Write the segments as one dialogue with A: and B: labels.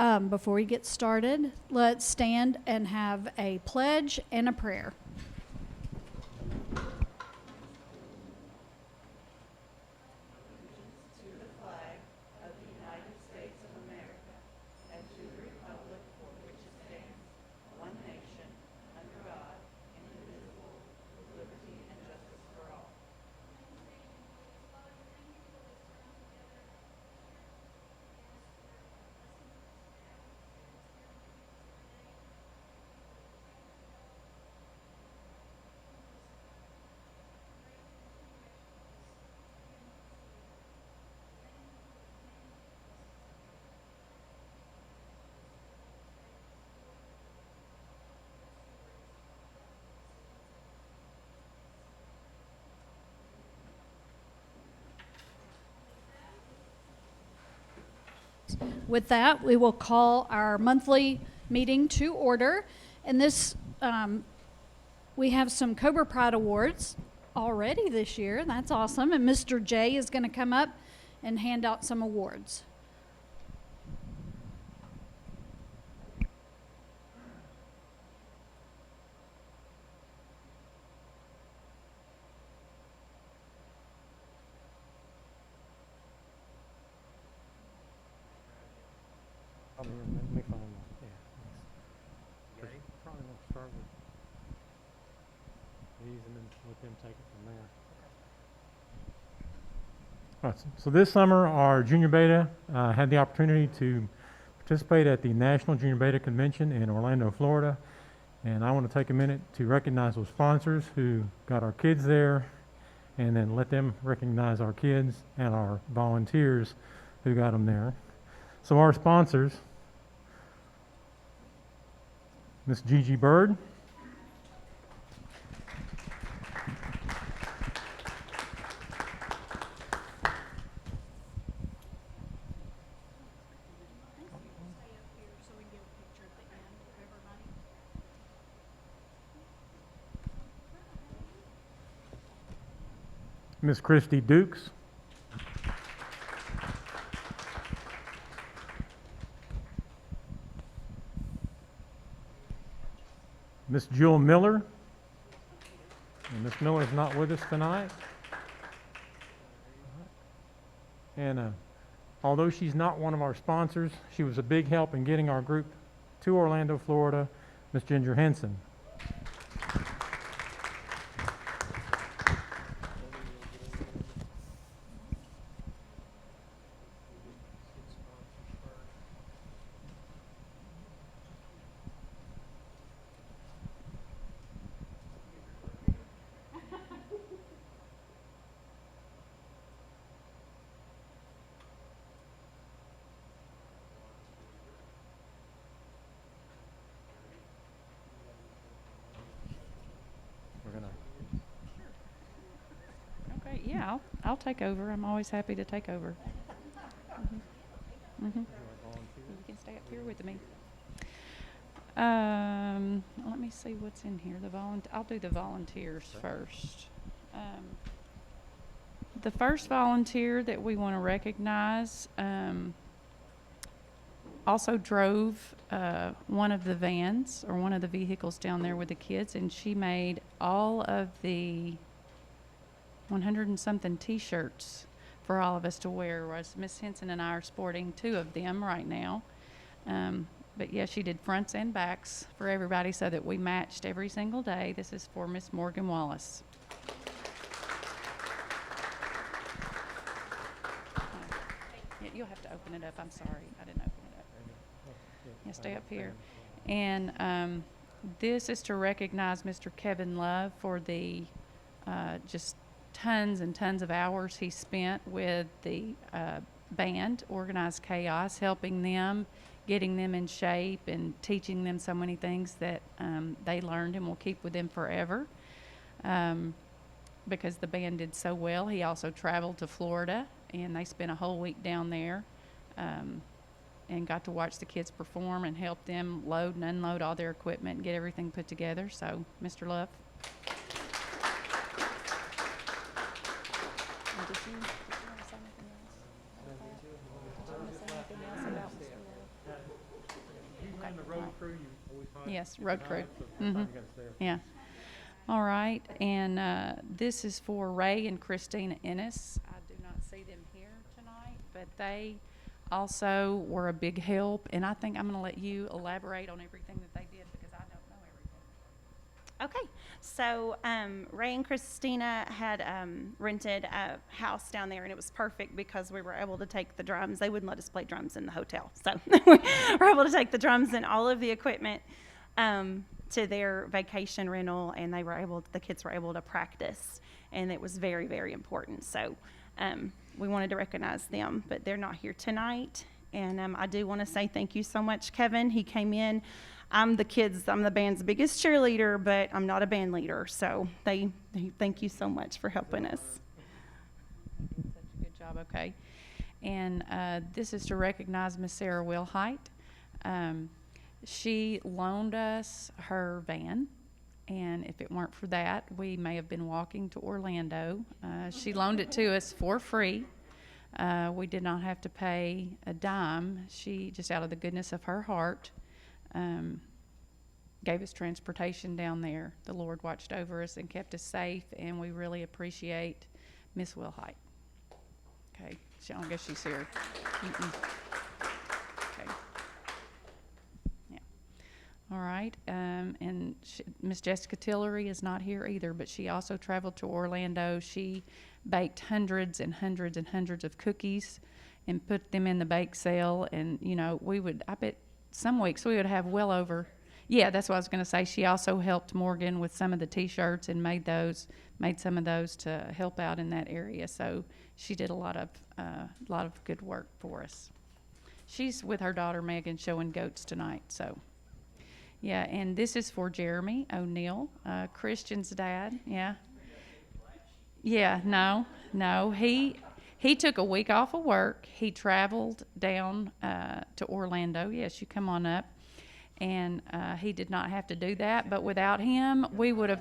A: Before we get started, let's stand and have a pledge and a prayer. With that, we will call our monthly meeting to order. And this, we have some Cobra Pride Awards already this year. That's awesome. And Mr. J is going to come up and hand out some awards.
B: Let me find one. Yeah. Probably going to start with these and then let them take it from there. All right, so this summer our Junior Beta had the opportunity to participate at the National Junior Beta Convention in Orlando, Florida. And I want to take a minute to recognize those sponsors who got our kids there, and then let them recognize our kids and our volunteers who got them there. So our sponsors: Miss Gigi Bird, Miss Christy Dukes, Miss Jewel Miller, and Miss Miller is not with us tonight. And although she's not one of our sponsors, she was a big help in getting our group to Orlando, Florida, Miss Ginger Henson.
C: Okay, yeah, I'll take over. I'm always happy to take over. You can stay up here with me. Let me see what's in here. I'll do the volunteers first. The first volunteer that we want to recognize also drove one of the vans or one of the vehicles down there with the kids, and she made all of the 100 and something t-shirts for all of us to wear, whereas Miss Henson and I are sporting 2 of them right now. But yeah, she did fronts and backs for everybody so that we matched every single day. This is for Miss Morgan Wallace. Yeah, you'll have to open it up. I'm sorry, I didn't open it up. Yeah, stay up here. And this is to recognize Mr. Kevin Love for the just tons and tons of hours he spent with the band, Organized Chaos, helping them, getting them in shape, and teaching them so many things that they learned and will keep with them forever. Because the band did so well, he also traveled to Florida, and they spent a whole week down there and got to watch the kids perform and help them load and unload all their equipment and get everything put together. So, Mr. Love. Did you want to say anything else about that? Did you want to say anything else about Mr. Love? Yes, road crew. Yeah. All right, and this is for Ray and Christina Ennis. I do not see them here tonight, but they also were a big help, and I think I'm going to let you elaborate on everything that they did because I don't know everything.
D: Okay, so Ray and Christina had rented a house down there, and it was perfect because we were able to take the drums. They wouldn't let us play drums in the hotel, so we were able to take the drums and all of the equipment to their vacation rental, and the kids were able to practice, and it was very, very important. So we wanted to recognize them, but they're not here tonight. And I do want to say thank you so much, Kevin. He came in. I'm the band's biggest cheerleader, but I'm not a band leader. So they thank you so much for helping us.
C: Such a good job, okay. And this is to recognize Miss Sarah Wilhite. She loaned us her van, and if it weren't for that, we may have been walking to Orlando. She loaned it to us for free. We did not have to pay a dime. She, just out of the goodness of her heart, gave us transportation down there. The Lord watched over us and kept us safe, and we really appreciate Miss Wilhite. Okay, I guess she's here. Okay. Yeah. All right, and Miss Jessica Tillery is not here either, but she also traveled to Orlando. She baked hundreds and hundreds and hundreds of cookies and put them in the bake sale, and I bet some weeks we would have well over. Yeah, that's what I was going to say. She also helped Morgan with some of the T-shirts and made some of those to help out in that area. So she did a lot of good work for us. She's with her daughter Megan showing goats tonight. So yeah, and this is for Jeremy O'Neill, Christian's dad. Yeah. Yeah. No. He took a week off of work. He traveled down to Orlando. Yes, you come on up. And he did not have to do that, but without him, the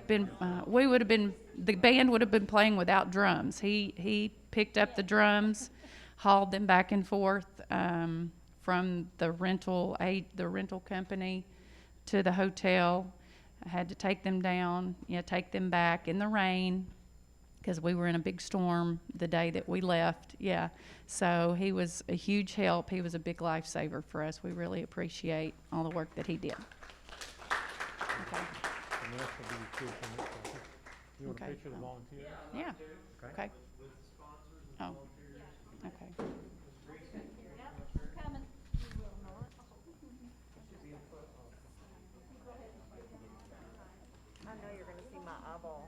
C: band would have been playing without drums. He picked up the drums, hauled them back and forth from the rental company to the hotel. I had to take them down, take them back in the rain, because we were in a big storm the day that we left. Yeah, so he was a huge help. He was a big lifesaver for us. We really appreciate all the work that he did. Okay.
B: You want a
C: Okay.
B: picture of the volunteer?
C: Yeah.
B: Okay.
C: Okay. Oh. Okay.
E: I know you're gonna see my eyeball.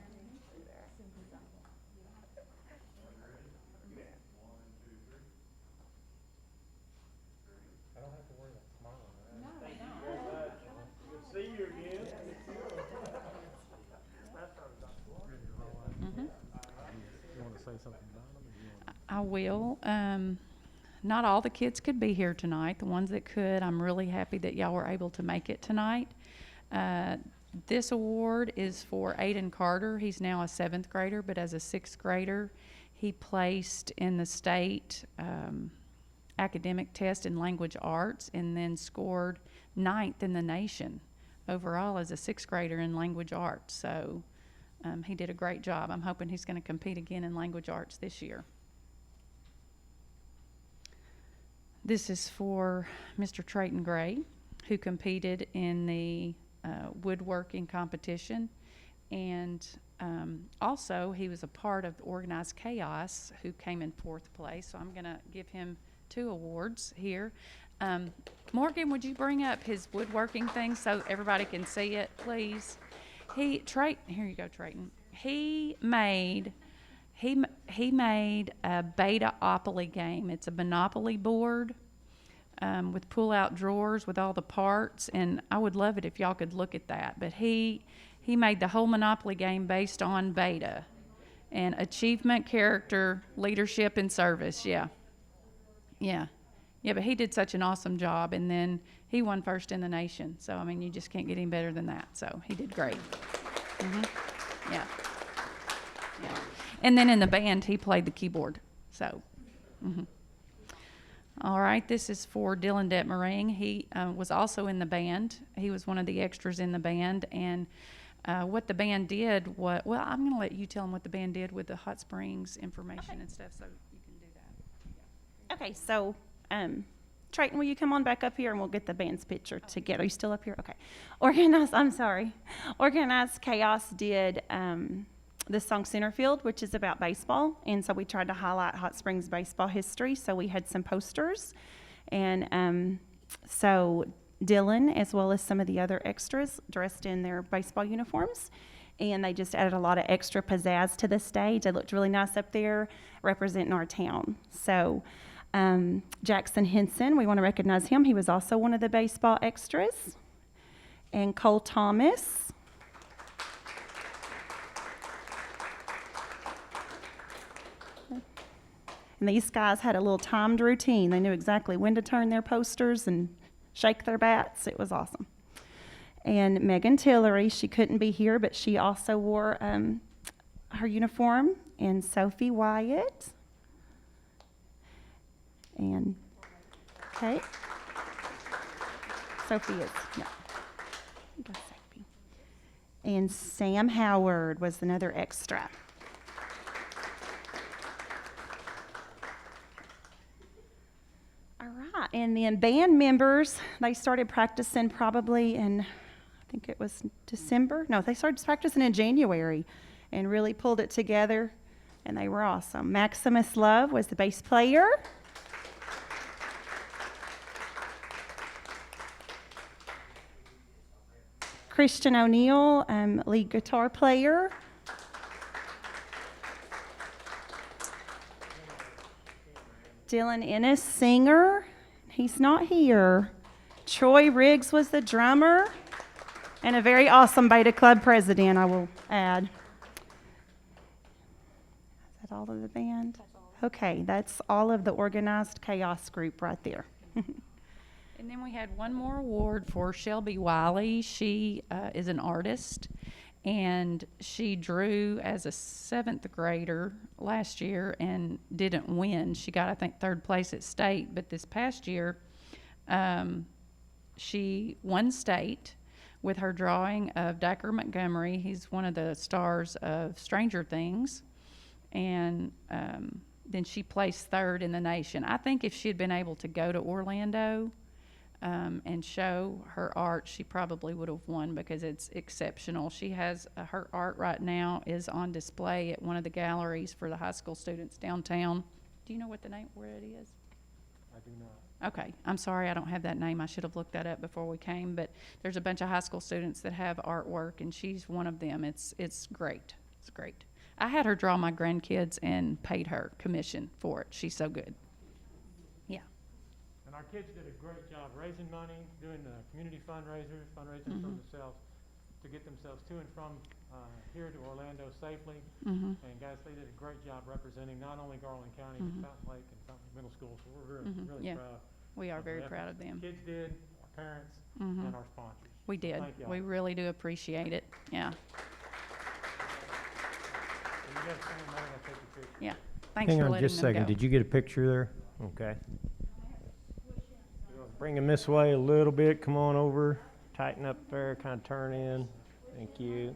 B: I don't have to worry about smiling, right?
C: No,
F: Thank you very much. Good to see you again.
C: Mm-hmm.
B: You want to say something about them? Or you want
C: I will. Not all the kids could be here tonight. The ones that could, I'm really happy that y'all were able to make it tonight. This award is for Aidan Carter. He's now a 7th grader, but as a 6th grader, he placed in the state academic test in language arts and then scored 9th in the nation overall as a 6th grader in language arts. So he did a great job. I'm hoping he's going to compete again in language arts this year. This is for Mr. Trayton Gray, who competed in the woodworking competition, and also he was a part of Organized Chaos, who came in 4th place. So I'm going to give him 2 awards here. Morgan, would you bring up his woodworking thing so everybody can see it, please? Here you go, Trayton. He made a Beta-opoly game. It's a Monopoly board with pull-out drawers with all the parts, and I would love it if y'all could look at that. But he made the whole Monopoly game based on Beta and achievement, character, leadership, and service. Yeah. But he did such an awesome job, and then he won 1st in the nation. So I mean, you just can't get any better than that. So he did great. Yeah. And then in the band, he played the keyboard. So, All right, this is for Dylan Detmering. He was also in the band. He was one of the extras in the band, and what the band did was, well, I'm going to let you tell them what the band did with the Hot Springs information and stuff, so you can do that.
D: Okay, so Trayton, will you come on back up here and we'll get the band's picture together? Are you still up here? Okay. Organized Chaos did the song Centerfield, which is about baseball, and so we tried to highlight Hot Springs baseball history, so we had some posters, and so Dylan, as well as some of the other extras, dressed in their baseball uniforms, and they just added a lot of extra pizzazz to the stage. They looked really nice up there, representing our town. So Jackson Henson, we want to recognize him. He was also one of the baseball extras. And Cole Thomas. And these guys had a little timed routine. They knew exactly when to turn their posters and shake their bats. It was awesome. And Megan Tillery, she couldn't be here, but she also wore her uniform. And Sophie Wyatt. And, okay. Sophie is, yeah. Go Sophie. And Sam Howard was another extra. All right, and then band members, they started practicing probably in, I think it was December. No, they started practicing in January and really pulled it together, and they were awesome. Maximus Love was the bass player. Christian O'Neill, lead guitar player. Dylan Ennis, singer. He's not here. Troy Riggs was the drummer. And a very awesome Beta Club president, I will add. Is that all of the band? Okay, that's all of the Organized Chaos group right there.
C: And then we had one more award for Shelby Wiley. She is an artist, and she drew as a 7th grader last year and didn't win. She got, I think, 3rd place at state, but this past year she won state with her drawing of Dacker Montgomery. He's one of the stars of Stranger Things, and then she placed 3rd in the nation. I think if she had been able to go to Orlando and show her art, she probably would have won because it's exceptional. She has her art right now is on display at one of the galleries for the high school students downtown. Do you know what the name where it is?
B: I do not.
C: Okay, I'm sorry, I don't have that name. I should have looked that up before we came, but there's a bunch of high school students that have artwork, and she's one of them. It's great. It's great. I had her draw my grandkids and paid her commission for it. She's so good. Yeah.
B: And our kids did a great job raising money, doing community fundraising for themselves, to get themselves to and from here to Orlando safely. And guys, they did a great job representing not only Garland County, but Fountain Lake and Fountain Lake Middle School. So we're really
C: Yeah.
B: proud.
C: We are very
B: the
C: proud
B: efforts
C: of them.
B: Kids did, our parents, and our sponsors.
C: We did.
B: Thank y'all.
C: We really do appreciate it. Yeah.
B: And you guys stand there, I'll take your picture.
C: Yeah. Thanks
G: Hang
C: for
G: on
C: letting
G: just a
C: them
G: second.
C: go.
G: Did you get a picture there? Okay. Bring them this way a little bit. Come on over. Tighten up there. Kind of turn in. Thank you.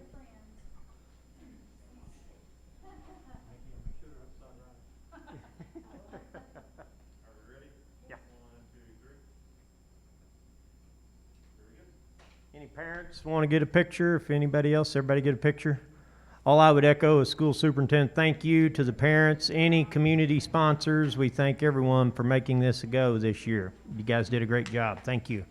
G: Yeah. Any parents want to get a picture? If anybody else, everybody get a picture? All I would echo as school superintendent, thank you to the parents, any community sponsors. We thank everyone for making this a go this year. You guys did a great job. Thank you.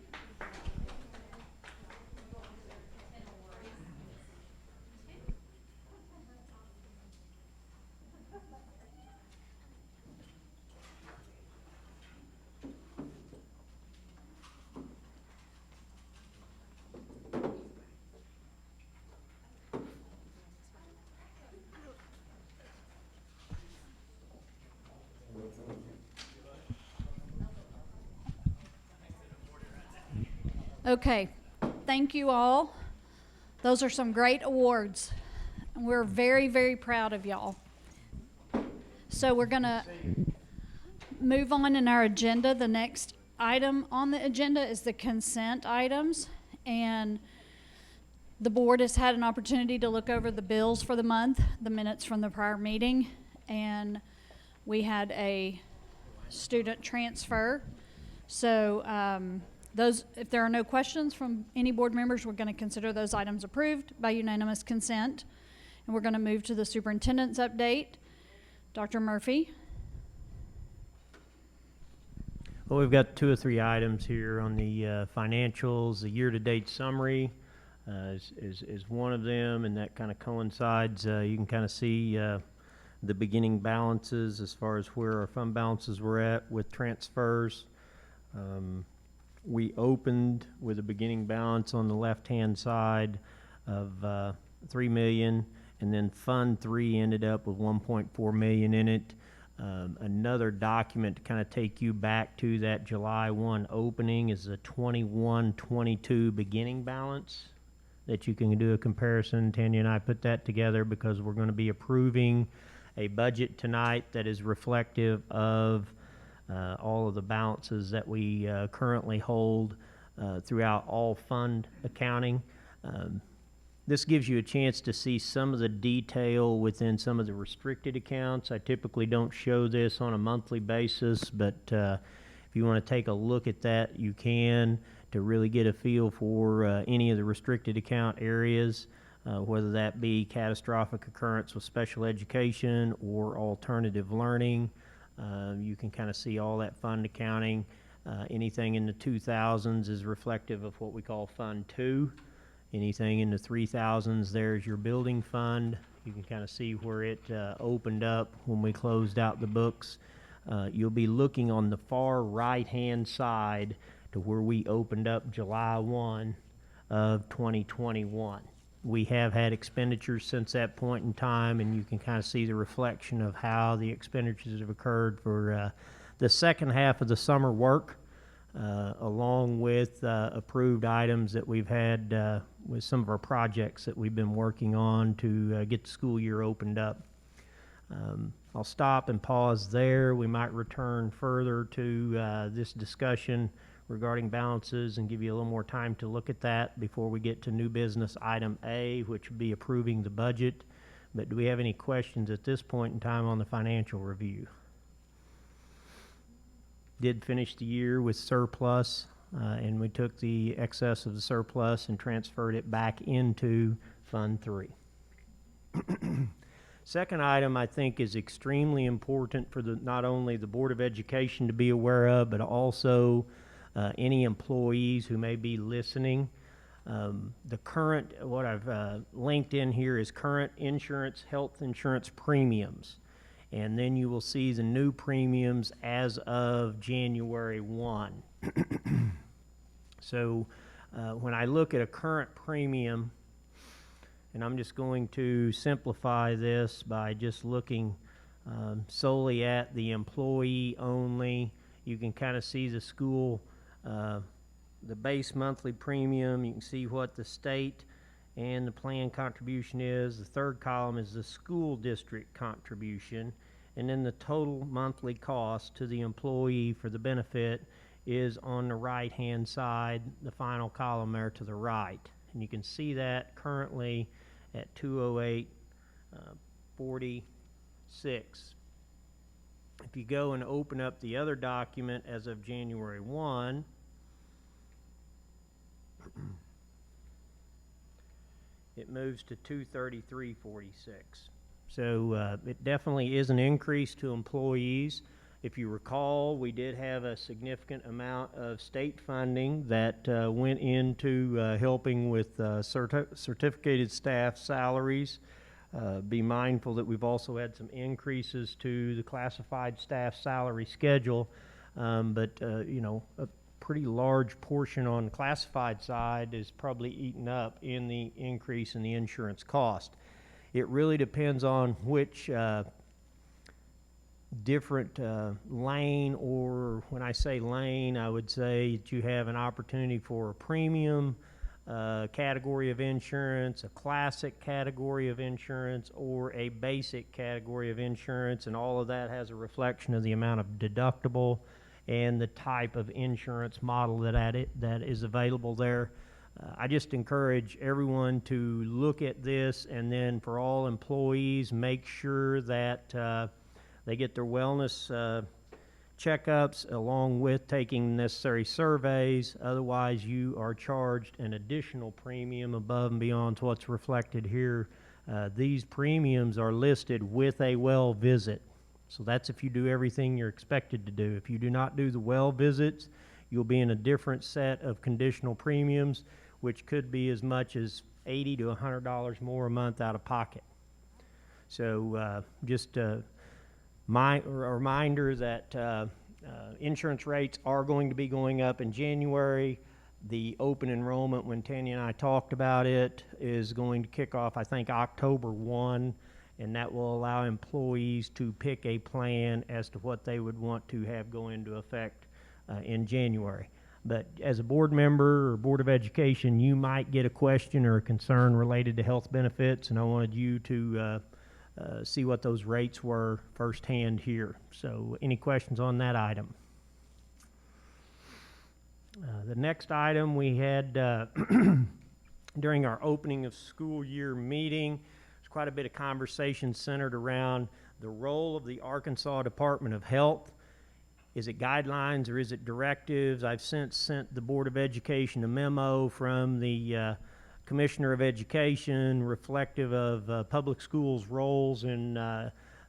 A: Okay, thank you all. Those are some great awards. And we're very, very proud of y'all. So we're gonna move on in our agenda, the next item on the agenda is the consent items. And the board has had an opportunity to look over the bills for the month, the minutes from the prior meeting, and we had a student transfer. So those, if there are no questions from any board members, we're going to consider those items approved by unanimous consent. And we're going to move to the superintendent's update. Dr. Murphy.
G: Well, we've got 2 or 3 items here on the financials. The year-to-date summary is one of them, and that kind of coincides. You can kind of see the beginning balances as far as where our fund balances were at with transfers. We opened with a beginning balance on the left-hand side of $3 million, and then Fund 3 ended up with $1.4 million in it. Another document to kind of take you back to that July 1 opening is a 21-22 beginning balance that you can do a comparison. Tanya and I put that together because we're going to be approving a budget tonight that is reflective of all of the balances that we currently hold throughout all fund accounting. This gives you a chance to see some of the detail within some of the restricted accounts. I typically don't show this on a monthly basis, but if you want to take a look at that, you can, to really get a feel for any of the restricted account areas, whether that be catastrophic occurrence with special education or alternative learning. You can kind of see all that fund accounting. Anything in the 2000s is reflective of what we call Fund 2. Anything in the 3000s, there's your building fund. You can kind of see where it opened up when we closed out the books. You'll be looking on the far right-hand side to where we opened up July 1 of 2021. We have had expenditures since that point in time, and you can kind of see the reflection of how the expenditures have occurred for the second half of the summer work, along with approved items that we've had with some of our projects that we've been working on to get the school year opened up. I'll stop and pause there. We might return further to this discussion regarding balances and give you a little more time to look at that before we get to new business item A, which would be approving the budget. But do we have any questions at this point in time on the financial review? Did finish the year with surplus, and we took the excess of the surplus and transferred it back into Fund 3. Second item I think is extremely important for not only the Board of Education to be aware of, but also any employees who may be listening. The current, what I've linked in here is current insurance, health insurance premiums. And then you will see the new premiums as of January 1. So when I look at a current premium, and I'm just going to simplify this by just looking solely at the employee only, you can kind of see the school, the base monthly premium. You can see what the state and the plan contribution is. The third column is the school district contribution, and then the total monthly cost to the employee for the benefit is on the right hand side, the final column there to the right. And you can see that currently at 208.46. If you go and open up the other document as of January 1, it moves to 233.46. So it definitely is an increase to employees. If you recall, we did have a significant amount of state funding that went into helping with certificated staff salaries. Be mindful that we've also had some increases to the classified staff salary schedule, but you know, a pretty large portion on the classified side is probably eaten up in the increase in the insurance cost. It really depends on which different lane, or when I say lane, I would say that you have an opportunity for a premium category of insurance, a classic category of insurance, or a basic category of insurance, and all of that has a reflection of the amount of deductible and the type of insurance model that is available there. I just encourage everyone to look at this, and then for all employees, make sure that they get their wellness checkups along with taking necessary surveys. Otherwise, you are charged an additional premium above and beyond what's reflected here. These premiums are listed with a well visit. So that's if you do everything you're expected to do. If you do not do the well visits, you'll be in a different set of conditional premiums, which could be as much as $80 to $100 more a month out of pocket. So just a reminder that insurance rates are going to be going up in January. The open enrollment, when Tanya and I talked about it, is going to kick off, I think, October 1, and that will allow employees to pick a plan as to what they would want to have go into effect in January. But as a board member or Board of Education, you might get a question or a concern related to health benefits, and I wanted you to see what those rates were firsthand here. So any questions on that item? The next item we had during our opening of school year meeting, there's quite a bit of conversation centered around the role of the Arkansas Department of Health. Is it guidelines or is it directives? I've since sent the Board of Education a memo from the Commissioner of Education reflective of public schools' roles in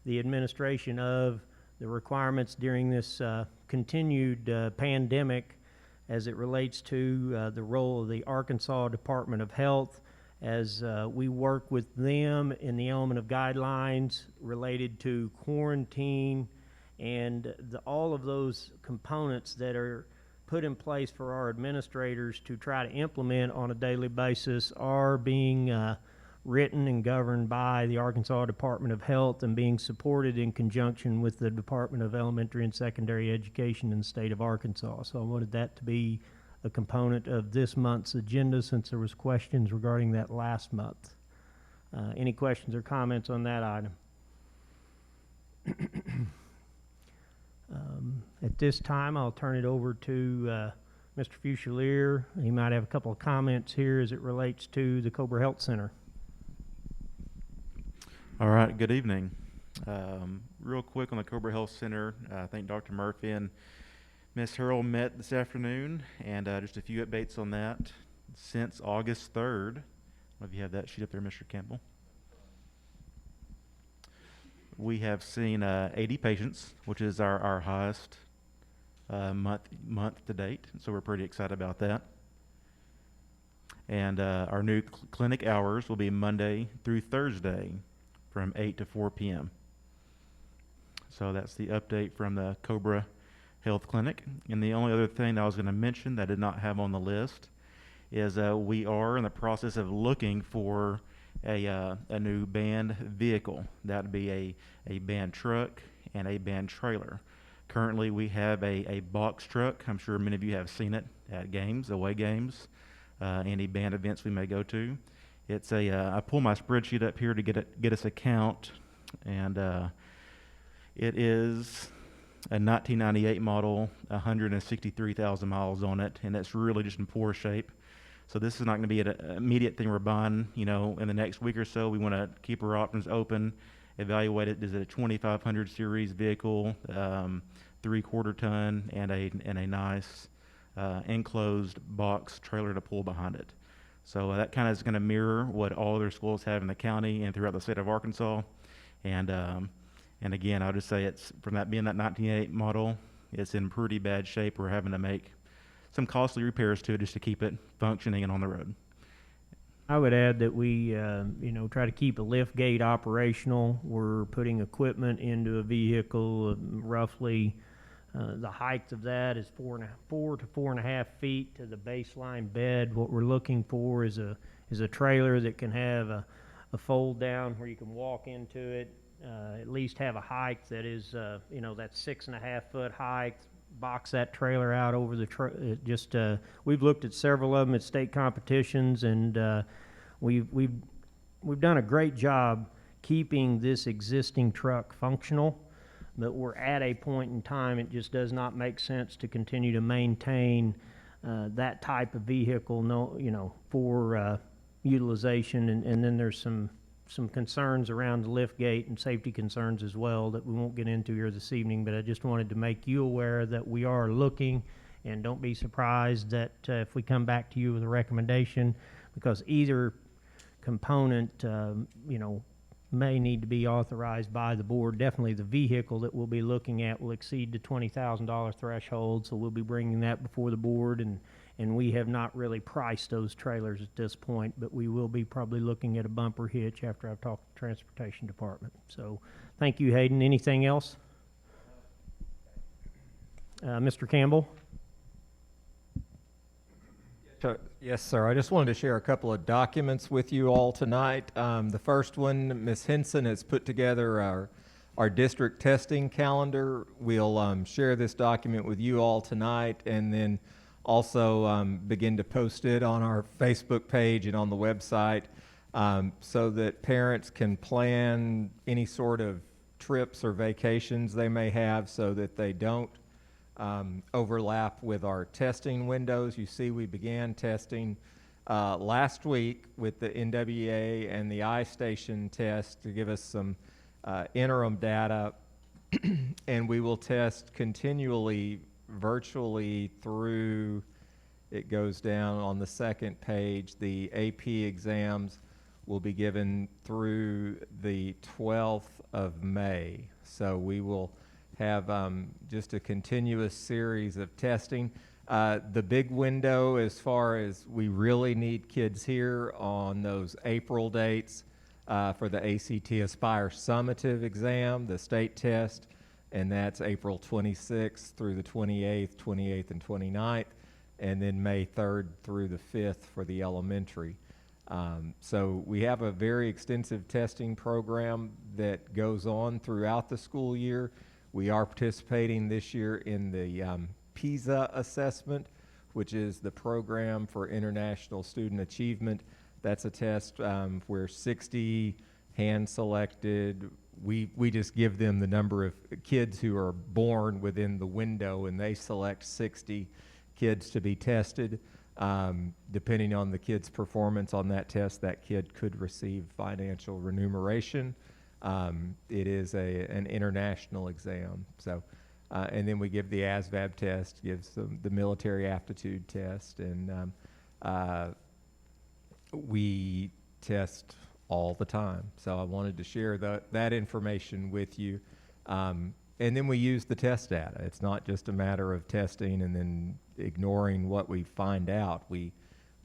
G: the administration of the requirements during this continued pandemic as it relates to the role of the Arkansas Department of Health as we work with them in the element of guidelines related to quarantine and all of those components that are put in place for our administrators to try to implement on a daily basis are being written and governed by the Arkansas Department of Health and being supported in conjunction with the Department of Elementary and Secondary Education in the state of Arkansas. So I wanted that to be a component of this month's agenda since there was questions regarding that last month. Any questions or comments on that item? At this time, I'll turn it over to Mr. Fusilier. He might have a couple of comments here as it relates to the Cobra Health Center.
H: All right, good evening. Real quick on the Cobra Health Center, I think Dr. Murphy and Ms. Harrell met this afternoon, and just a few updates on that. Since August 3rd, I don't know if you have that sheet up there, Mr. Campbell. We have seen 80 patients, which is our highest month to date, so we're pretty excited about that. And our new clinic hours will be Monday through Thursday from 8 to 4 p.m. So that's the update from the Cobra Health Clinic. And the only other thing that I was going to mention that I did not have on the list is we are in the process of looking for a new band vehicle. That would be a band truck and a band trailer. Currently, we have a box truck. I'm sure many of you have seen it at games, away games, any band events we may go to. It's I pull my spreadsheet up here to get us a count, and it is a 1998 model, 163,000 miles on it, and it's really just in poor shape. So this is not going to be an immediate thing we're buying, in the next week or so. We want to keep our options open, evaluate it. Is it a 2500 series vehicle, 3/4 ton, and a nice enclosed box trailer to pull behind it. So that kind of is going to mirror what all other schools have in the county and throughout the state of Arkansas. And again, I'll just say it's from that being that 1988 model, it's in pretty bad shape. We're having to make some costly repairs to it just to keep it functioning and on the road.
G: I would add that we, try to keep a lift gate operational. We're putting equipment into a vehicle roughly. The height of that is 4 to 4.5 feet to the baseline bed. What we're looking for is a trailer that can have a fold down where you can walk into it. At least have a height that is, that 6.5 foot height, box that trailer out over the we've looked at several of them at state competitions, and we've done a great job keeping this existing truck functional, but we're at a point in time it just does not make sense to continue to maintain that type of vehicle, for utilization, and then there's some concerns around the lift gate and safety concerns as well that we won't get into here this evening, but I just wanted to make you aware that we are looking, and don't be surprised that if we come back to you with a recommendation, because either component, may need to be authorized by the board. Definitely the vehicle that we'll be looking at will exceed the $20,000 threshold, so we'll be bringing that before the board, and we have not really priced those trailers at this point, but we will be probably looking at a bumper hitch after I've talked to the Transportation Department. So thank you, Hayden. Anything else? Mr. Campbell?
I: Yes, sir. I just wanted to share a couple of documents with you all tonight. The first one, Ms. Henson has put together our district testing calendar. We'll share this document with you all tonight, and then also begin to post it on our Facebook page and on the website, so that parents can plan any sort of trips or vacations they may have, so that they don't overlap with our testing windows. You see, we began testing last week with the NWA and the iStation test to give us some interim data, and we will test continually virtually through, it goes down on the second page, the AP exams will be given through the 12th of May. So we will have just a continuous series of testing. The big window, as far as we really need kids here on those April dates for the ACT Aspire summative exam, the state test, and that's April 26th through the 28th and 29th, and then May 3rd through the 5th for the elementary. So we have a very extensive testing program that goes on throughout the school year. We are participating this year in the Pisa Assessment, which is the program for international student achievement. That's a test where 60 hand-selected, we just give them the number of kids who are born within the window, and they select 60 kids to be tested. Depending on the kid's performance on that test, that kid could receive financial remuneration. It is an international exam. So, and then we give the ASVAB test, gives the military aptitude test, and we test all the time. So I wanted to share that information with you. And then we use the test data. It's not just a matter of testing and then ignoring what we find out. We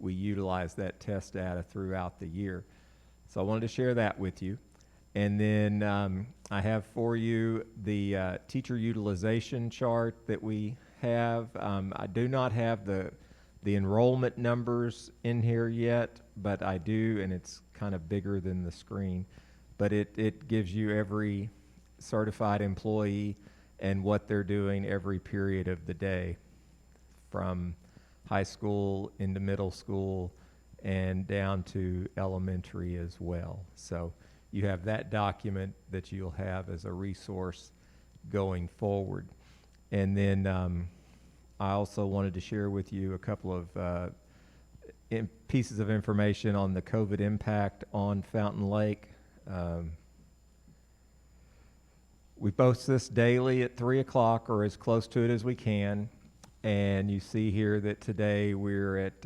I: utilize that test data throughout the year. So I wanted to share that with you. And then I have for you the teacher utilization chart that we have. I do not have the enrollment numbers in here yet, but I do, and it's kind of bigger than the screen. But it gives you every certified employee and what they're doing every period of the day, from high school into middle school and down to elementary as well. So you have that document that you'll have as a resource going forward. And then I also wanted to share with you a couple of pieces of information on the COVID impact on Fountain Lake. We post this daily at 3 o'clock or as close to it as we can. And you see here that today we're at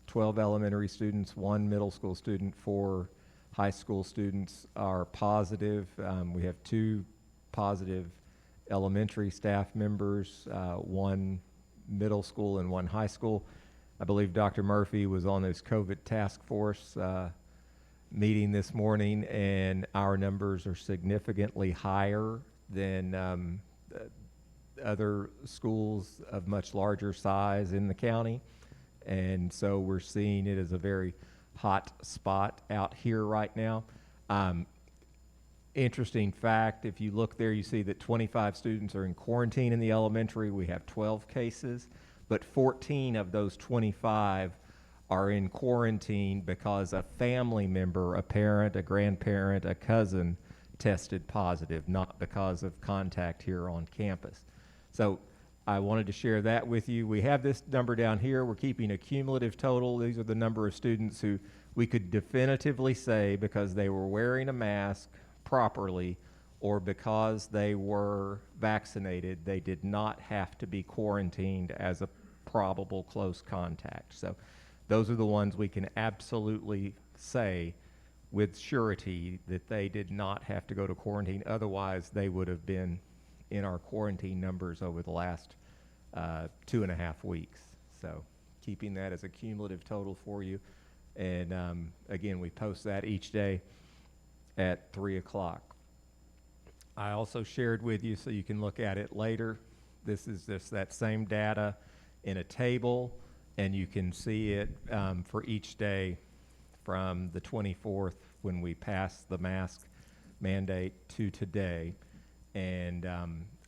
I: 12 elementary students, 1 middle school student, 4 high school students are positive. We have 2 positive elementary staff members, 1 middle school and 1 high school. I believe Dr. Murphy was on this COVID task force meeting this morning, and our numbers are significantly higher than other schools of much larger size in the county. And so we're seeing it as a very hot spot out here right now. interesting fact, if you look there, you see that 25 students are in quarantine in the elementary. We have 12 cases, but 14 of those 25 are in quarantine because a family member, a parent, a grandparent, a cousin tested positive, not because of contact here on campus. So I wanted to share that with you. We have this number down here. We're keeping a cumulative total. These are the number of students who we could definitively say because they were wearing a mask properly or because they were vaccinated, they did not have to be quarantined as a probable close contact. So those are the ones we can absolutely say with surety that they did not have to go to quarantine. Otherwise, they would have been in our quarantine numbers over the last 2.5 weeks. So keeping that as a cumulative total for you. And again, we post that each day at 3 o'clock. I also shared with you so you can look at it later. This is just that same data in a table, and you can see it for each day from the 24th when we passed the mask mandate to today. And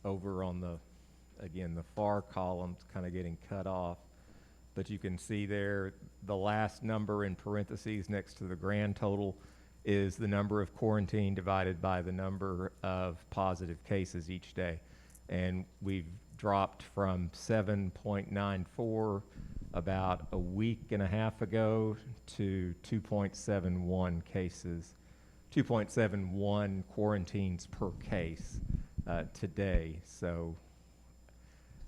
I: over on the, again, the far column's kind of getting cut off, but you can see there the last number in parentheses next to the grand total is the number of quarantine divided by the number of positive cases each day. And we've dropped from 7.94 about a week and a half ago to 2.71 cases, 2.71 quarantines per case today. So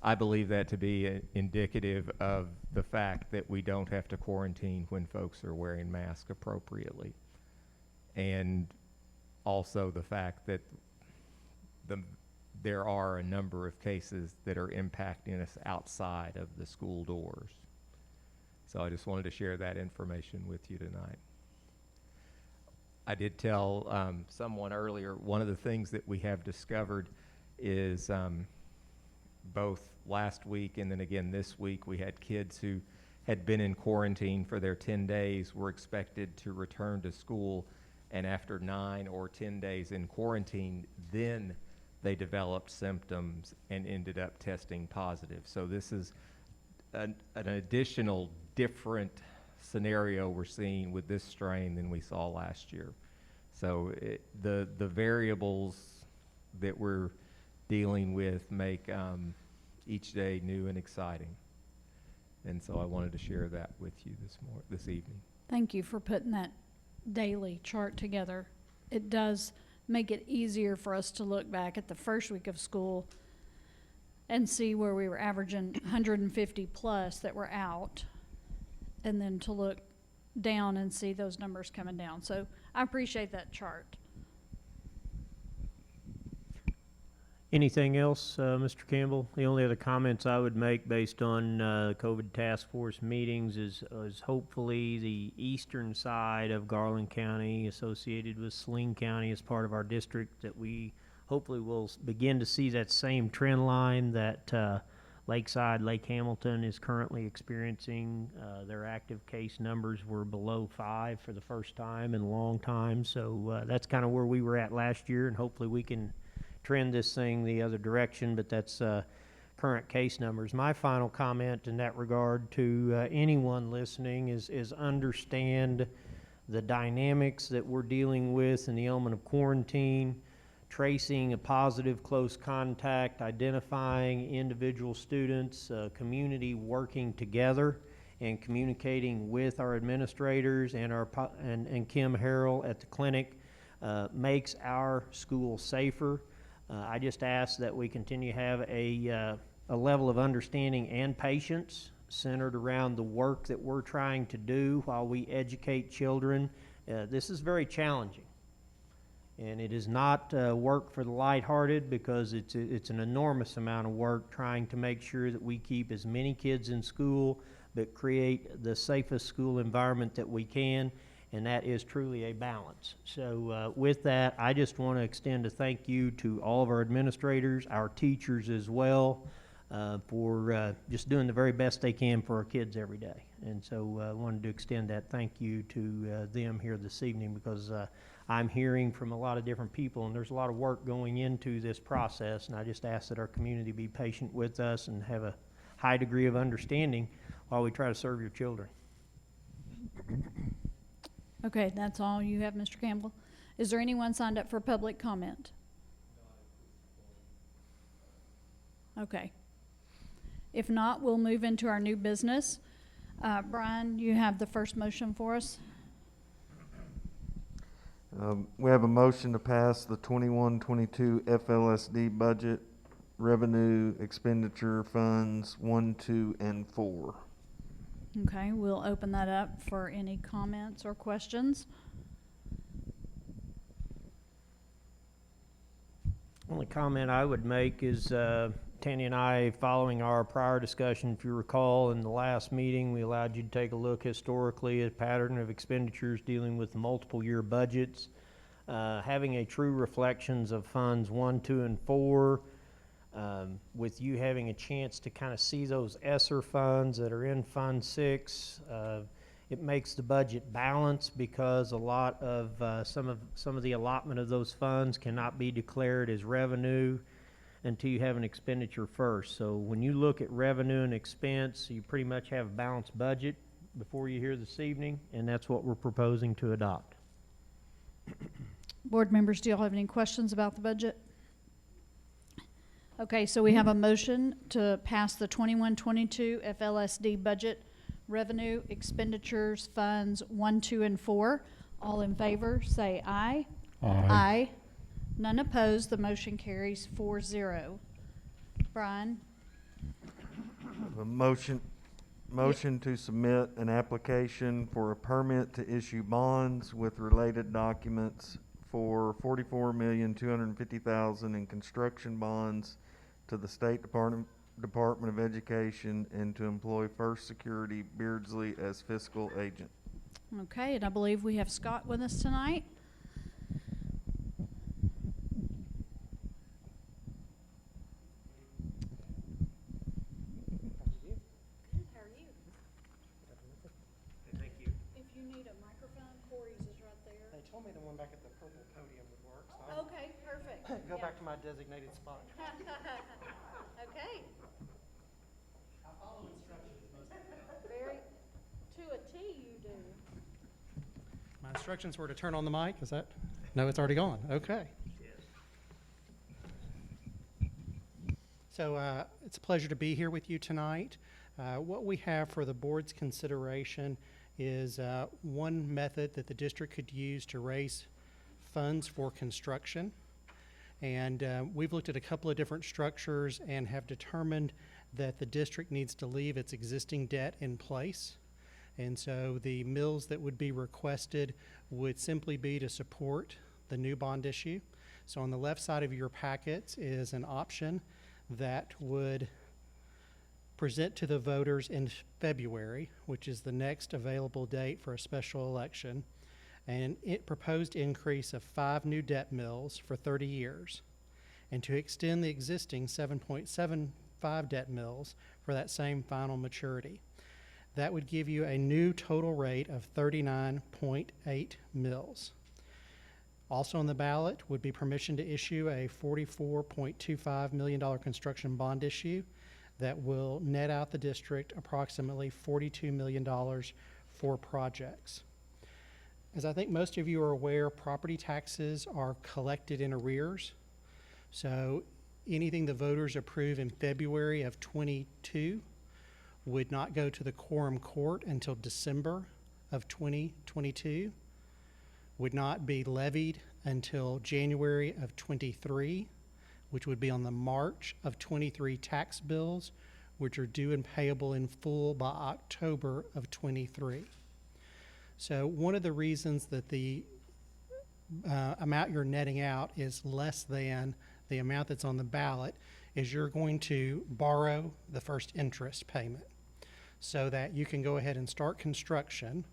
I: I believe that to be indicative of the fact that we don't have to quarantine when folks are wearing masks appropriately. And also the fact that there are a number of cases that are impacting us outside of the school doors. So I just wanted to share that information with you tonight. I did tell someone earlier, one of the things that we have discovered is both last week and then again this week, we had kids who had been in quarantine for their 10 days, were expected to return to school, and after 9 or 10 days in quarantine, then they developed symptoms and ended up testing positive. So this is an additional different scenario we're seeing with this strain than we saw last year. So the variables that we're dealing with make each day new and exciting. And so I wanted to share that with you this evening.
A: Thank you for putting that daily chart together. It does make it easier for us to look back at the first week of school and see where we were averaging 150 plus that were out, and then to look down and see those numbers coming down. So I appreciate that chart.
J: Anything else, Mr. Campbell? The only other comments I would make based on COVID task force meetings is hopefully the eastern side of Garland County associated with Saline County as part of our district, that we hopefully will begin to see that same trend line that Lakeside, Lake Hamilton is currently experiencing. Their active case numbers were below 5 for the first time in a long time. So that's kind of where we were at last year, and hopefully we can trend this thing the other direction, but that's current case numbers. My final comment in that regard to anyone listening is understand the dynamics that we're dealing with in the element of quarantine, tracing a positive close contact, identifying individual students, community working together and communicating with our administrators and Kim Harrell at the clinic makes our school safer. I just ask that we continue to have a level of understanding and patience centered around the work that we're trying to do while we educate children. This is very challenging, and it is not work for the lighthearted, because it's an enormous amount of work trying to make sure that we keep as many kids in school but create the safest school environment that we can. And that is truly a balance. So with that, I just want to extend a thank you to all of our administrators, our teachers as well, for just doing the very best they can for our kids every day. And so I wanted to extend that thank you to them here this evening, because I'm hearing from a lot of different people, and there's a lot of work going into this process, and I just ask that our community be patient with us and have a high degree of understanding while we try to serve your children.
A: Okay, that's all you have, Mr. Campbell. Is there anyone signed up for public comment? Okay. If not, we'll move into our new business. Brian, you have the first motion for us.
F: We have a motion to pass the 21-22 FLSD budget, revenue, expenditure, funds 1, 2, and 4.
A: Okay, we'll open that up for any comments or questions.
J: Only comment I would make is Tanny and I, following our prior discussion, if you recall, in the last meeting, we allowed you to take a look historically at a pattern of expenditures dealing with multiple year budgets. Having a true reflections of funds 1, 2, and 4, with you having a chance to kind of see those ESSER funds that are in Fund 6, it makes the budget balanced because a lot of some of the allotment of those funds cannot be declared as revenue until you have an expenditure first. So when you look at revenue and expense, you pretty much have a balanced budget before you hear this evening, and that's what we're proposing to adopt.
A: Board members, do y'all have any questions about the budget? Okay, so we have a motion to pass the 21-22 FLSD budget, revenue, expenditures, funds 1, 2, and 4. All in favor, say aye. Aye. None opposed. The motion carries 4-0. Brian?
F: A motion to submit an application for a permit to issue bonds with related documents for $44,250,000 in construction bonds to the State Department of Education and to employ First Security Beardsley as fiscal agent.
A: Okay, and I believe we have Scott with us tonight.
J: Thank you.
A: If you need a microphone, Corey's is right there.
K: They told me the one back at the purple podium would work, so
A: Okay, perfect.
K: I'll go back to my designated spot.
A: Okay.
K: I follow instructions most of the time.
A: Very, to a T you do.
K: My instructions were to turn on the mic, is that? No, it's already gone, okay. So it's a pleasure to be here with you tonight. What we have for the board's consideration is one method that the district could use to raise funds for construction. And we've looked at a couple of different structures and have determined that the district needs to leave its existing debt in place. And so the mills that would be requested would simply be to support the new bond issue. So on the left side of your packet is an option that would present to the voters in February, which is the next available date for a special election, and it proposed increase of 5 new debt mills for 30 years, and to extend the existing 7.75 debt mills for that same final maturity. That would give you a new total rate of 39.8 mills. Also on the ballot would be permission to issue a $44.25 million construction bond issue that will net out the district approximately $42 million for projects. As I think most of you are aware, property taxes are collected in arrears. So anything the voters approve in February of 22 would not go to the quorum court until December of 2022, would not be levied until January of 23, which would be on the March of 23 tax bills, which are due and payable in full by October of 23. So one of the reasons that the amount you're netting out is less than the amount that's on the ballot is you're going to borrow the first interest payment so that you can go ahead and start construction,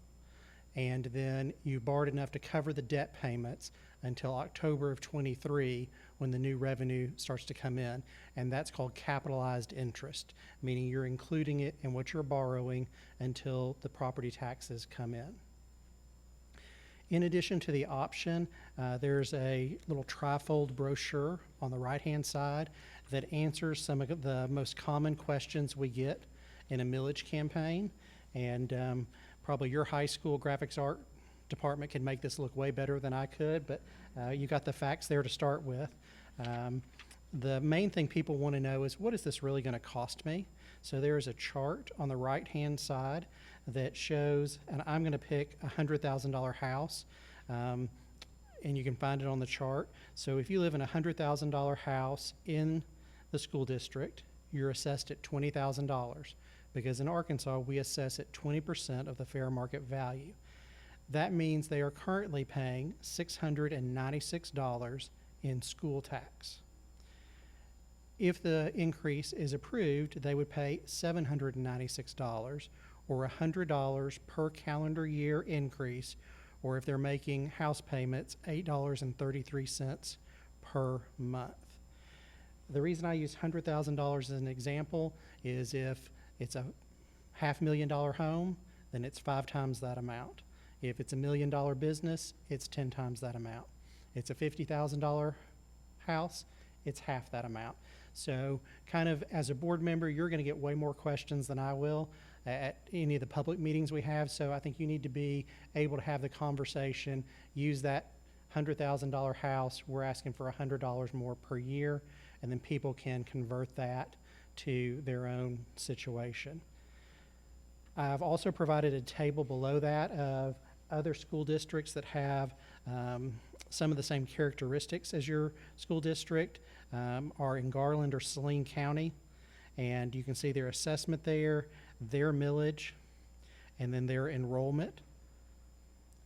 K: and then you borrowed enough to cover the debt payments until October of 23 when the new revenue starts to come in, and that's called capitalized interest, meaning you're including it in what you're borrowing until the property taxes come in. In addition to the option, there's a little trifold brochure on the right-hand side that answers some of the most common questions we get in a millage campaign. And probably your high school graphics art department can make this look way better than I could, but you got the facts there to start with. The main thing people want to know is, what is this really going to cost me? So there is a chart on the right-hand side that shows, and I'm going to pick a $100,000 house, and you can find it on the chart. So if you live in a $100,000 house in the school district, you're assessed at $20,000, because in Arkansas, we assess at 20% of the fair market value. That means they are currently paying $696 in school tax. If the increase is approved, they would pay $796, or $100 per calendar year increase, or if they're making house payments, $8.33 per month. The reason I use $100,000 as an example is if it's a $500,000 home, then it's 5 times that amount. If it's $1 million business, it's 10 times that amount. It's a $50,000 house, it's half that amount. So kind of as a board member, you're going to get way more questions than I will at any of the public meetings we have. So I think you need to be able to have the conversation, use that $100,000 house, we're asking for $100 more per year, and then people can convert that to their own situation. I've also provided a table below that of other school districts that have some of the same characteristics as your school district, are in Garland or Saline County, and you can see their assessment there, their millage, and then their enrollment.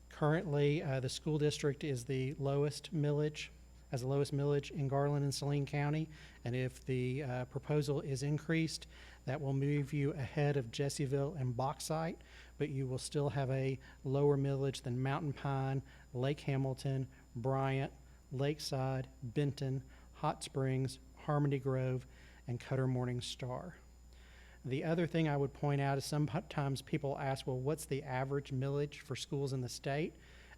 K: Currently, the school district is the lowest millage, has the lowest millage in Garland and Saline County, and if the proposal is increased, that will move you ahead of Jessieville and Bauxite, but you will still have a lower millage than Mountain Pine, Lake Hamilton, Bryant, Lakeside, Benton, Hot Springs, Harmony Grove, and Cutter Morning Star. The other thing I would point out is sometimes people ask, well, what's the average millage for schools in the state?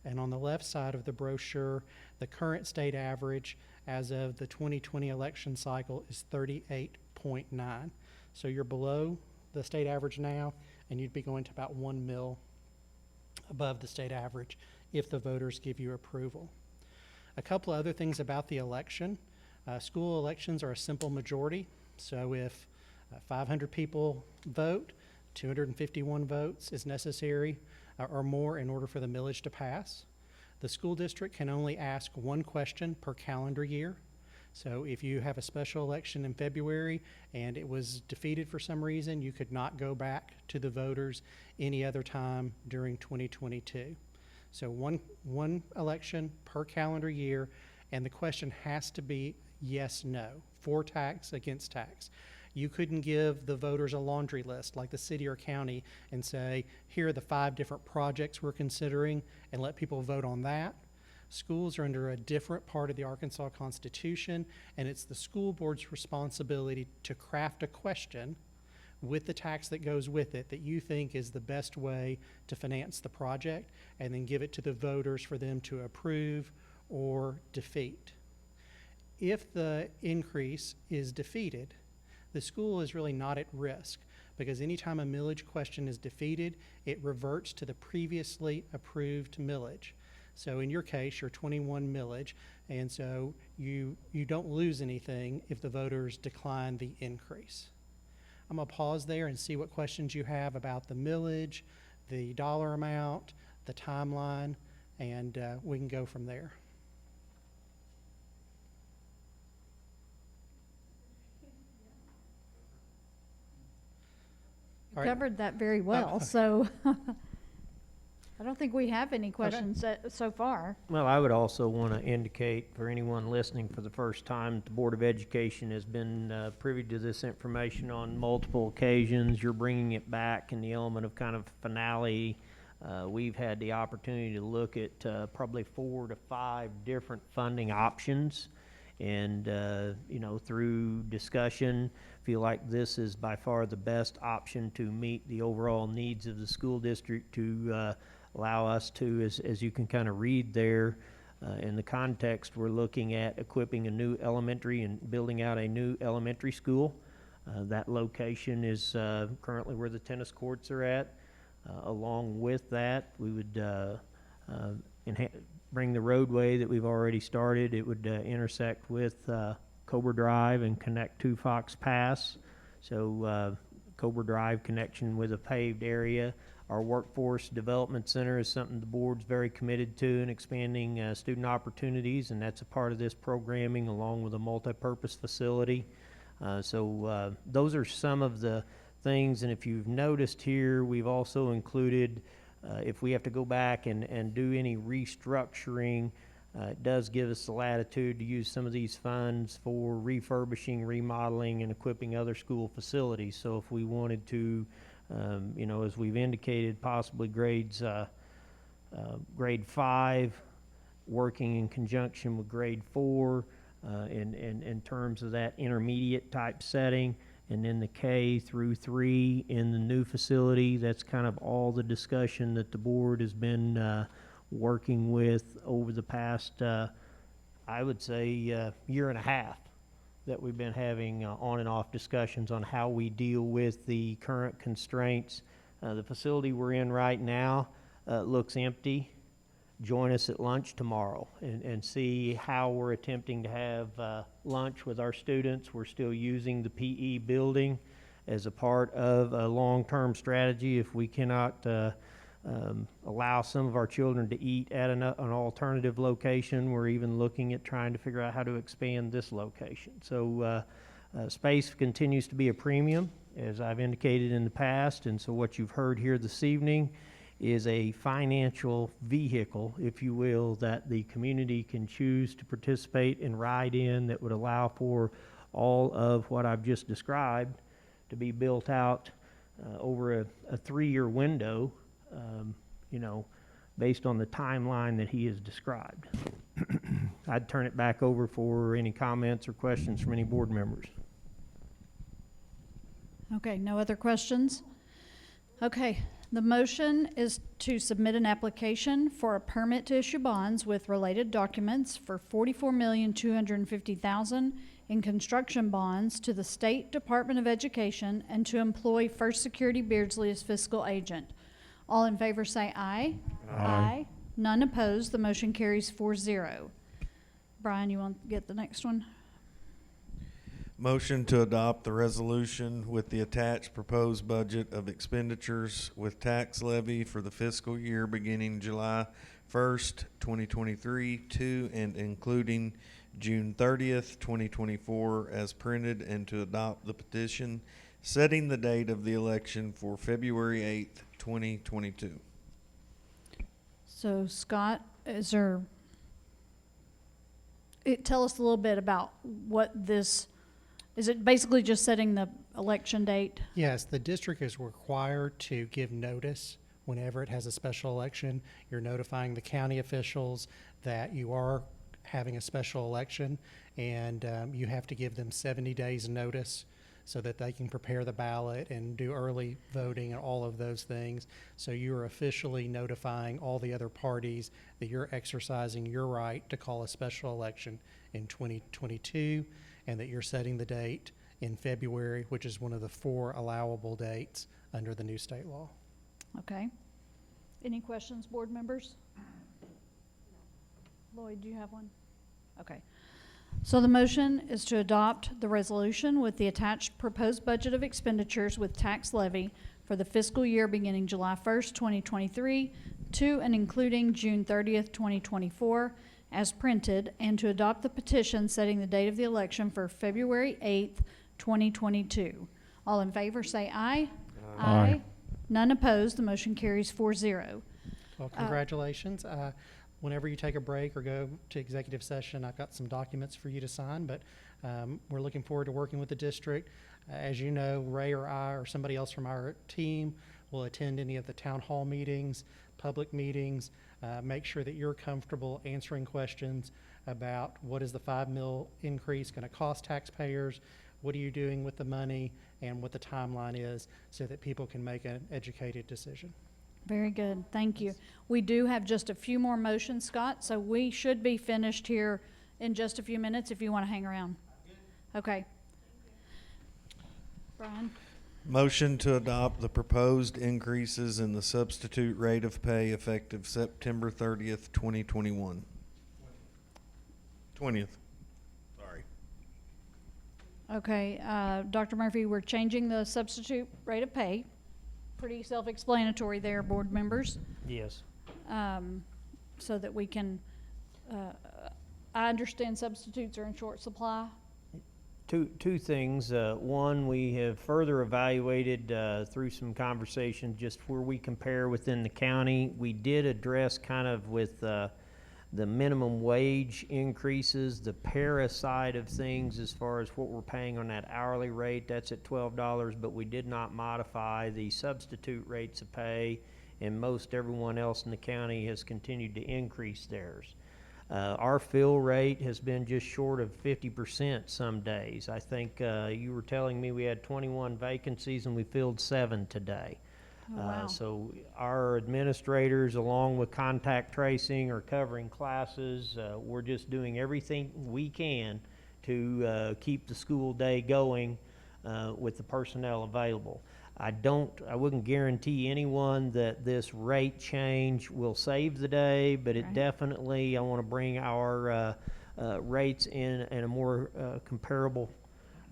K: And on the left side of the brochure, the current state average as of the 2020 election cycle is 38.9. So you're below the state average now, and you'd be going to about 1 mil above the state average if the voters give you approval. A couple of other things about the election. School elections are a simple majority. So if 500 people vote, 251 votes is necessary or more in order for the millage to pass. The school district can only ask one question per calendar year. So if you have a special election in February and it was defeated for some reason, you could not go back to the voters any other time during 2022. So one election per calendar year, and the question has to be yes, no, for tax, against tax. You couldn't give the voters a laundry list like the city or county and say, here are the 5 different projects we're considering, and let people vote on that. Schools are under a different part of the Arkansas Constitution, and it's the school board's responsibility to craft a question with the tax that goes with it that you think is the best way to finance the project, and then give it to the voters for them to approve or defeat. If the increase is defeated, the school is really not at risk, because anytime a millage question is defeated, it reverts to the previously approved millage. So in your case, you're 21 millage, and so you don't lose anything if the voters decline the increase. I'm going to pause there and see what questions you have about the millage, the dollar amount, the timeline, and we can go from there. All right.
A: Covered that very well, so I don't think we have any questions so far.
J: Well, I would also want to indicate for anyone listening for the first time, the Board of Education has been privy to this information on multiple occasions. You're bringing it back in the element of kind of finale. We've had the opportunity to look at probably 4 to 5 different funding options. And, through discussion, feel like this is by far the best option to meet the overall needs of the school district to allow us to, as you can kind of read there, in the context, we're looking at equipping a new elementary and building out a new elementary school. That location is currently where the tennis courts are at. Along with that, we would bring the roadway that we've already started. It would intersect with Cobra Drive and connect to Fox Pass. So Cobra Drive connection with a paved area. Our Workforce Development Center is something the board's very committed to in expanding student opportunities, and that's a part of this programming along with a multi-purpose facility. So those are some of the things, and if you've noticed here, we've also included, if we have to go back and do any restructuring, it does give us the latitude to use some of these funds for refurbishing, remodeling, and equipping other school facilities. So if we wanted to, as we've indicated, possibly grade 5, working in conjunction with grade 4, in terms of that intermediate type setting, and then the K through 3 in the new facility. That's kind of all the discussion that the board has been working with over the past, I would say, year and a half, that we've been having on and off discussions on how we deal with the current constraints. The facility we're in right now looks empty. Join us at lunch tomorrow and see how we're attempting to have lunch with our students. We're still using the PE building as a part of a long-term strategy. If we cannot allow some of our children to eat at an alternative location, we're even looking at trying to figure out how to expand this location. So space continues to be a premium, as I've indicated in the past, and so what you've heard here this evening is a financial vehicle, if you will, that the community can choose to participate and ride in, that would allow for all of what I've just described to be built out over a 3-year window, based on the timeline that he has described. I'd turn it back over for any comments or questions from any board members.
A: Okay, no other questions? Okay, the motion is to submit an application for a permit to issue bonds with related documents for $44,250,000 in construction bonds to the State Department of Education and to employ First Security Beardsley as fiscal agent. All in favor say aye. Aye. None opposed. The motion carries 4-0. Brian, you want to get the next one?
F: Motion to adopt the resolution with the attached proposed budget of expenditures with tax levy for the fiscal year beginning July 1st, 2023 to and including June 30th, 2024 as printed, and to adopt the petition setting the date of the election for February 8th, 2022.
A: So Scott, tell us a little bit about what this, is it basically just setting the election date?
K: Yes, the district is required to give notice whenever it has a special election. You're notifying the county officials that you are having a special election, and you have to give them 70 days notice so that they can prepare the ballot and do early voting and all of those things. So you are officially notifying all the other parties that you're exercising your right to call a special election in 2022, and that you're setting the date in February, which is one of the 4 allowable dates under the new state law.
A: Okay. Any questions, board members? Lloyd, do you have one? Okay. So the motion is to adopt the resolution with the attached proposed budget of expenditures with tax levy for the fiscal year beginning July 1st, 2023 to and including June 30th, 2024 as printed, and to adopt the petition setting the date of the election for February 8th, 2022. All in favor say aye. Aye. None opposed. The motion carries 4-0.
K: Well, congratulations. Whenever you take a break or go to executive session, I've got some documents for you to sign, but we're looking forward to working with the district. As you know, Ray or I or somebody else from our team will attend any of the town hall meetings, public meetings, make sure that you're comfortable answering questions about what is the $5 million increase going to cost taxpayers, what are you doing with the money, and what the timeline is so that people can make an educated decision.
A: Very good, thank you. We do have just a few more motions, Scott, so we should be finished here in just a few minutes if you want to hang around. Okay. Brian?
F: Motion to adopt the proposed increases in the substitute rate of pay effective September 30th, 2021. 20th. Sorry.
A: Okay, Dr. Murphy, we're changing the substitute rate of pay. Pretty self-explanatory there, board members.
J: Yes.
A: So that we can, I understand substitutes are in short supply.
J: Two things. One, we have further evaluated through some conversation just where we compare within the county. We did address kind of with the minimum wage increases, the para side of things as far as what we're paying on that hourly rate. That's at $12, but we did not modify the substitute rates of pay, and most everyone else in the county has continued to increase theirs. Our fill rate has been just short of 50% some days. I think you were telling me we had 21 vacancies and we filled 7 today.
A: Oh, wow.
J: So our administrators, along with contact tracing, are covering classes. We're just doing everything we can to keep the school day going with the personnel available. I wouldn't guarantee anyone that this rate change will save the day, but it
A: Right.
J: definitely, I want to bring our rates in a more comparable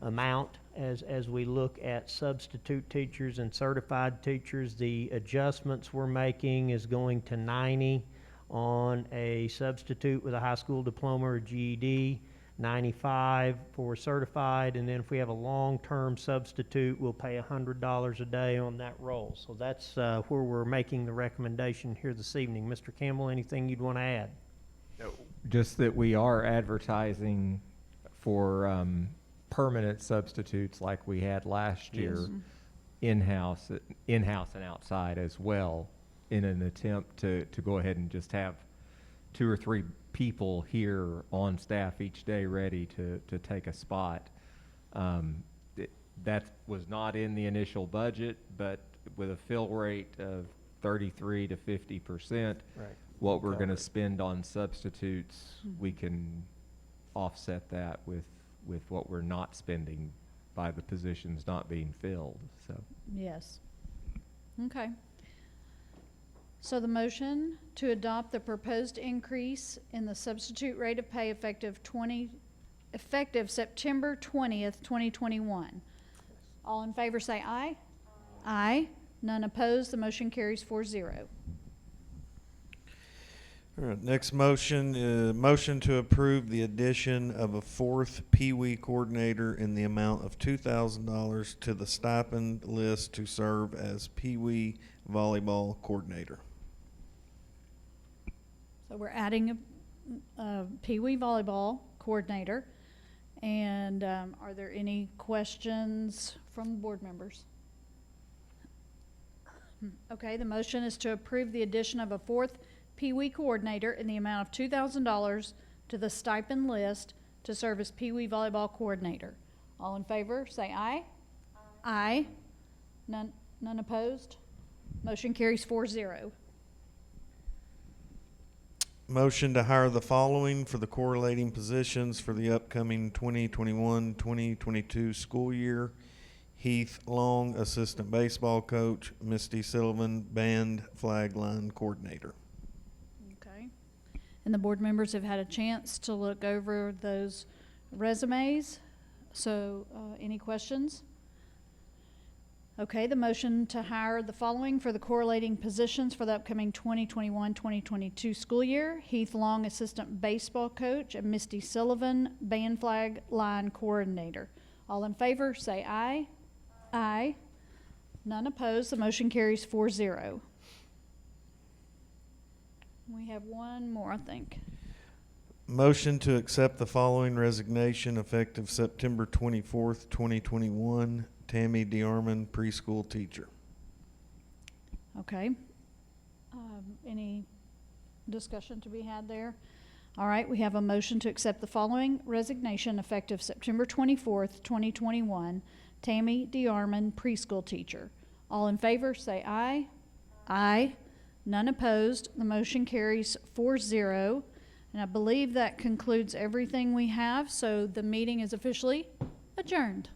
J: amount as we look at substitute teachers and certified teachers. The adjustments we're making is going to 90 on a substitute with a high school diploma or GED, 95 for certified, and then if we have a long-term substitute, we'll pay $100 a day on that role. So that's where we're making the recommendation here this evening. Mr. Campbell, anything you'd want to add?
I: Just that we are advertising for permanent substitutes like we had last year, in-house and outside as well, in an attempt to go ahead and just have 2 or 3 people here on staff each day ready to take a spot. That was not in the initial budget, but with a fill rate of 33 to 50%,
J: Right.
I: what we're going to spend on substitutes, we can offset that with what we're not spending by the positions not being filled. So
A: Yes. Okay. So the motion to adopt the proposed increase in the substitute rate of pay effective September 20th, 2021. All in favor say aye. Aye. None opposed. The motion carries 4-0.
F: All right, next motion, motion to approve the addition of a 4th Pee Wee coordinator in the amount of $2,000 to the stipend list to serve as Pee Wee volleyball coordinator.
A: So we're adding a Pee Wee volleyball coordinator. And are there any questions from board members? Okay, the motion is to approve the addition of a 4th Pee Wee coordinator in the amount of $2,000 to the stipend list to serve as Pee Wee volleyball coordinator. All in favor, say aye. Aye. None opposed? Motion carries 4-0.
F: Motion to hire the following for the correlating positions for the upcoming 2021-2022 school year. Heath Long, assistant baseball coach. Misty Sullivan, band flag line coordinator.
A: Okay. And the board members have had a chance to look over those resumes. So any questions? Okay, the motion to hire the following for the correlating positions for the upcoming 2021-2022 school year. Heath Long, assistant baseball coach, and Misty Sullivan, band flag line coordinator. All in favor, say aye. Aye. None opposed. The motion carries 4-0. We have one more, I think.
F: Motion to accept the following resignation effective September 24th, 2021. Tammy DeArmond, preschool teacher.
A: Okay. Any discussion to be had there? All right, we have a motion to accept the following resignation effective September 24th, 2021. Tammy DeArmond, preschool teacher. All in favor, say aye. Aye. None opposed. The motion carries 4-0. And I believe that concludes everything we have, so the meeting is officially adjourned.